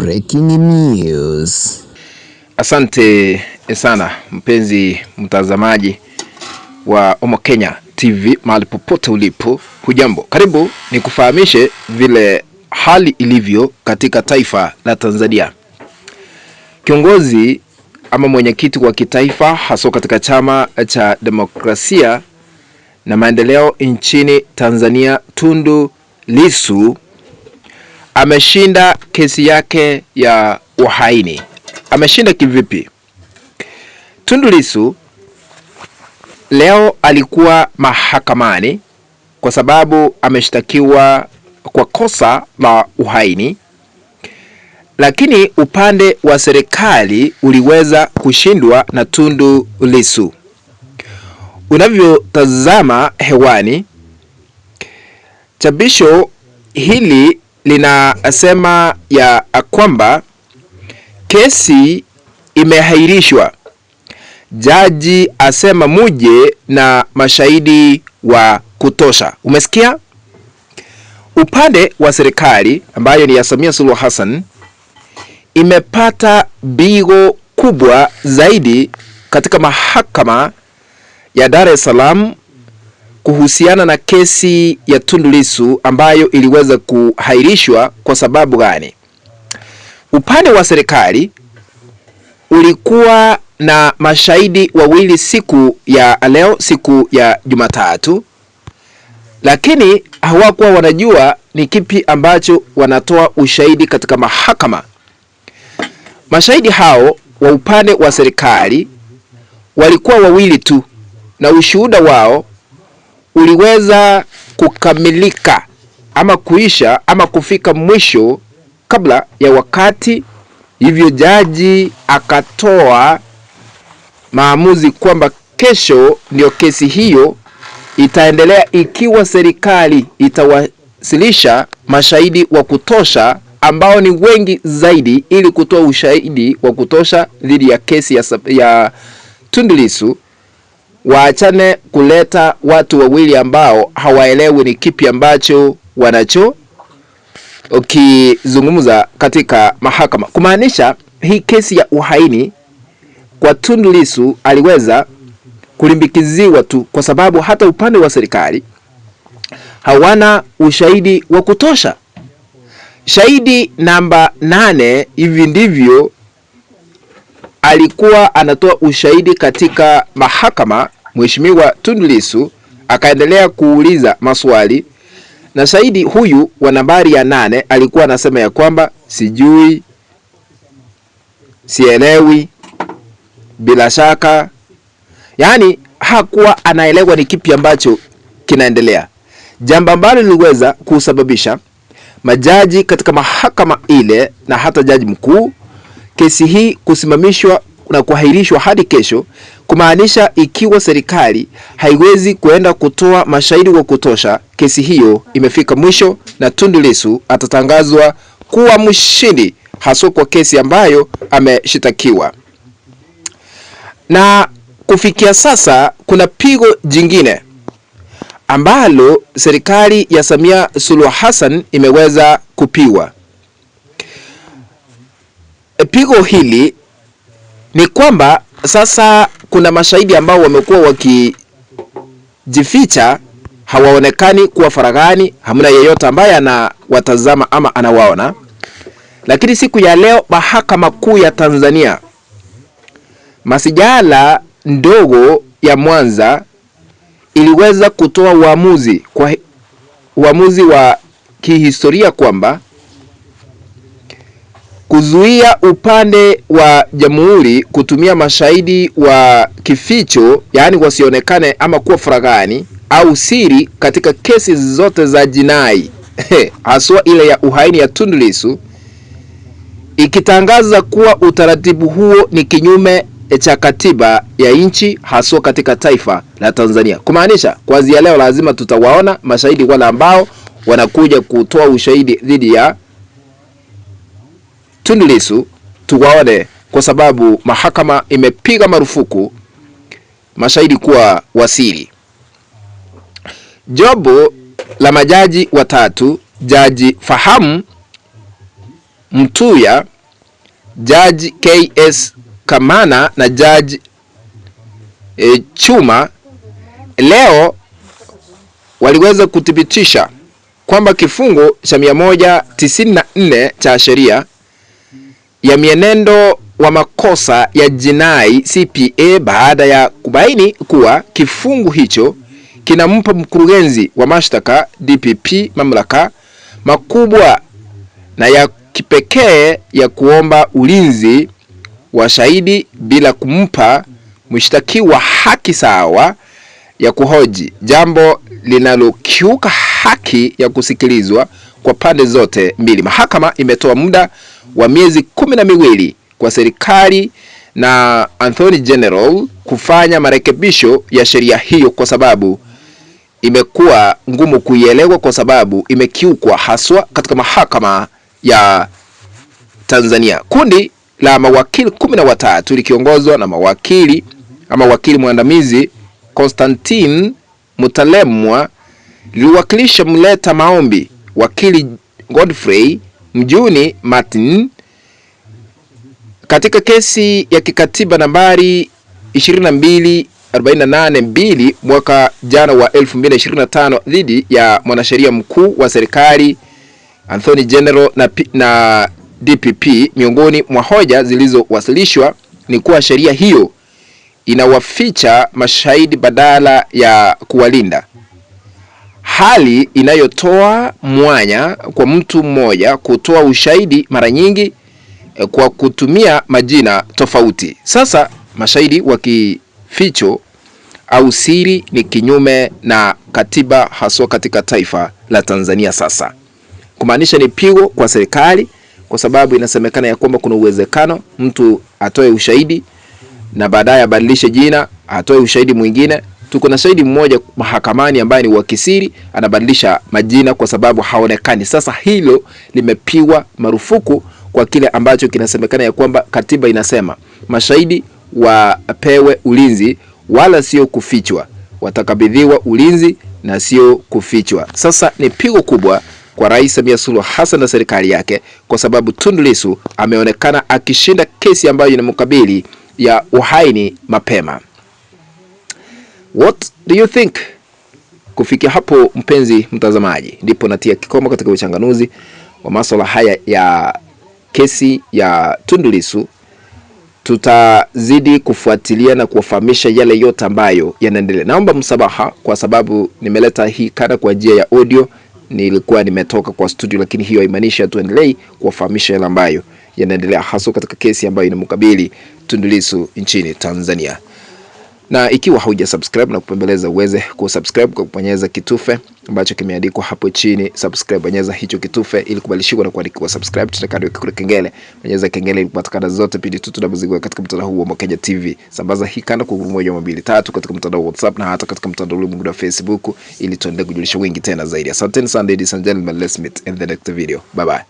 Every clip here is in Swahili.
Breaking news. Asante sana mpenzi mtazamaji wa Omo Kenya TV mahali popote ulipo, hujambo. Karibu nikufahamishe vile hali ilivyo katika taifa la Tanzania. Kiongozi ama mwenyekiti wa kitaifa hasa katika chama cha demokrasia na maendeleo nchini Tanzania, Tundu Lissu ameshinda kesi yake ya uhaini. Ameshinda kivipi? Tundu Lissu leo alikuwa mahakamani kwa sababu ameshtakiwa kwa kosa la uhaini, lakini upande wa serikali uliweza kushindwa na Tundu Lissu. Unavyotazama hewani, chapisho hili linasema ya kwamba kesi imehairishwa. Jaji asema muje na mashahidi wa kutosha. Umesikia? Upande wa serikali ambayo ni ya Samia Suluhu Hassan imepata bigo kubwa zaidi katika mahakama ya Dar es Salaam kuhusiana na kesi ya Tundu Lissu ambayo iliweza kuhairishwa. Kwa sababu gani? Upande wa serikali ulikuwa na mashahidi wawili siku ya leo, siku ya Jumatatu, lakini hawakuwa wanajua ni kipi ambacho wanatoa ushahidi katika mahakama. Mashahidi hao wa upande wa serikali walikuwa wawili tu, na ushuhuda wao uliweza kukamilika ama kuisha ama kufika mwisho kabla ya wakati. Hivyo jaji akatoa maamuzi kwamba kesho ndio kesi hiyo itaendelea ikiwa serikali itawasilisha mashahidi wa kutosha ambao ni wengi zaidi ili kutoa ushahidi wa kutosha dhidi ya kesi ya Tundu Lissu. Waachane kuleta watu wawili ambao hawaelewi ni kipi ambacho wanacho ukizungumza katika mahakama. Kumaanisha hii kesi ya uhaini kwa Tundu Lissu aliweza kulimbikiziwa tu kwa sababu hata upande wa serikali hawana ushahidi wa kutosha. Shahidi namba 8 hivi ndivyo alikuwa anatoa ushahidi katika mahakama. Mheshimiwa Tundu Lissu akaendelea kuuliza maswali, na shahidi huyu wa nambari ya 8 alikuwa anasema ya kwamba sijui, sielewi, bila shaka. Yaani hakuwa anaelewa ni kipi ambacho kinaendelea, jambo ambalo liliweza kusababisha majaji katika mahakama ile na hata jaji mkuu kesi hii kusimamishwa na kuahirishwa hadi kesho. Kumaanisha ikiwa serikali haiwezi kuenda kutoa mashahidi wa kutosha, kesi hiyo imefika mwisho na Tundu Lissu atatangazwa kuwa mshindi hasa kwa kesi ambayo ameshitakiwa. Na kufikia sasa kuna pigo jingine ambalo serikali ya Samia Suluhu Hassan imeweza kupiwa. Pigo hili ni kwamba sasa kuna mashahidi ambao wamekuwa wakijificha, hawaonekani kuwa faragani, hamna yeyote ambaye anawatazama ama anawaona. Lakini siku ya leo Mahakama Kuu ya Tanzania, masijala ndogo ya Mwanza iliweza kutoa uamuzi wa kihistoria kwamba kuzuia upande wa jamhuri kutumia mashahidi wa kificho, yani wasionekane ama kuwa faragani au siri katika kesi zote za jinai haswa ile ya uhaini ya Tundu Lissu, ikitangaza kuwa utaratibu huo ni kinyume cha katiba ya nchi haswa katika taifa la Tanzania. Kumaanisha kuanzia leo lazima tutawaona mashahidi wale ambao wanakuja kutoa ushahidi dhidi ya Tundu Lissu, tuwaone, kwa sababu mahakama imepiga marufuku mashahidi kuwa wasiri. Jobo la majaji watatu, Jaji Fahamu Mtuya, Judge KS Kamana na Judge Chuma leo waliweza kuthibitisha kwamba kifungo cha 194 cha sheria ya mienendo wa makosa ya jinai CPA, baada ya kubaini kuwa kifungu hicho kinampa mkurugenzi wa mashtaka DPP mamlaka makubwa na ya kipekee ya kuomba ulinzi wa shahidi bila kumpa mshtakiwa haki sawa ya kuhoji, jambo linalokiuka haki ya kusikilizwa kwa pande zote mbili. Mahakama imetoa muda wa miezi 12 kwa serikali na Attorney General kufanya marekebisho ya sheria hiyo, kwa sababu imekuwa ngumu kuielewa, kwa sababu imekiukwa haswa katika mahakama ya Tanzania. Kundi la mawakili 13 likiongozwa na wakili mwandamizi Constantine Mutalemwa liliwakilisha mleta maombi wakili Godfrey Mjuni Martin katika kesi ya kikatiba nambari 22482 mwaka jana wa 2025 dhidi ya mwanasheria mkuu wa serikali Attorney General na DPP. Miongoni mwa hoja zilizowasilishwa ni kuwa sheria hiyo inawaficha mashahidi badala ya kuwalinda, hali inayotoa mwanya kwa mtu mmoja kutoa ushahidi mara nyingi kwa kutumia majina tofauti. Sasa mashahidi wa kificho au siri ni kinyume na katiba, haswa katika taifa la Tanzania. Sasa kumaanisha ni pigo kwa serikali, kwa sababu inasemekana ya kwamba kuna uwezekano mtu atoe ushahidi na baadaye abadilishe jina, atoe ushahidi mwingine. Tuko na shahidi mmoja mahakamani ambaye ni wa kisiri, anabadilisha majina kwa sababu haonekani. Sasa hilo limepigwa marufuku kwa kile ambacho kinasemekana ya kwamba katiba inasema mashahidi wapewe ulinzi wala sio kufichwa, watakabidhiwa ulinzi na sio kufichwa. Sasa ni pigo kubwa kwa Rais Samia Suluhu Hassan na serikali yake, kwa sababu Tundu Lissu ameonekana akishinda kesi ambayo inamkabili ya uhaini mapema. What do you think? Kufikia hapo, mpenzi mtazamaji, ndipo natia kikomo katika uchanganuzi wa masuala haya ya kesi ya Tundu Lissu. Tutazidi kufuatilia na kuwafahamisha yale yote ambayo yanaendelea. Naomba msamaha kwa sababu nimeleta hii kana kwa njia ya audio, nilikuwa nimetoka kwa studio, lakini hiyo haimaanishi tuendelee kuwafahamisha yale ambayo yanaendelea, hasa katika kesi ambayo inamkabili Tundu Lissu nchini Tanzania. Na ikiwa hauja subscribe na kupembeleza uweze kusubscribe kwa kubonyeza kitufe ambacho kimeandikwa hapo chini subscribe. Bonyeza hicho kitufe ili kubadilishwa na kuandikiwa subscribe. Tutakado kule kengele, bonyeza kengele ili kupata kada zote pindi tu tunapozigwa katika mtandao huu wa Mkenya TV. Sambaza hii kanda kwa grupu 123 katika mtandao wa WhatsApp na hata katika mtandao wa Facebook ili tuendelee kujulisha wengi tena zaidi. Asante sana ladies and gentlemen, let's meet in the next video. Bye bye.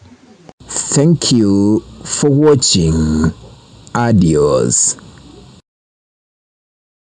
Thank you for watching. Adios.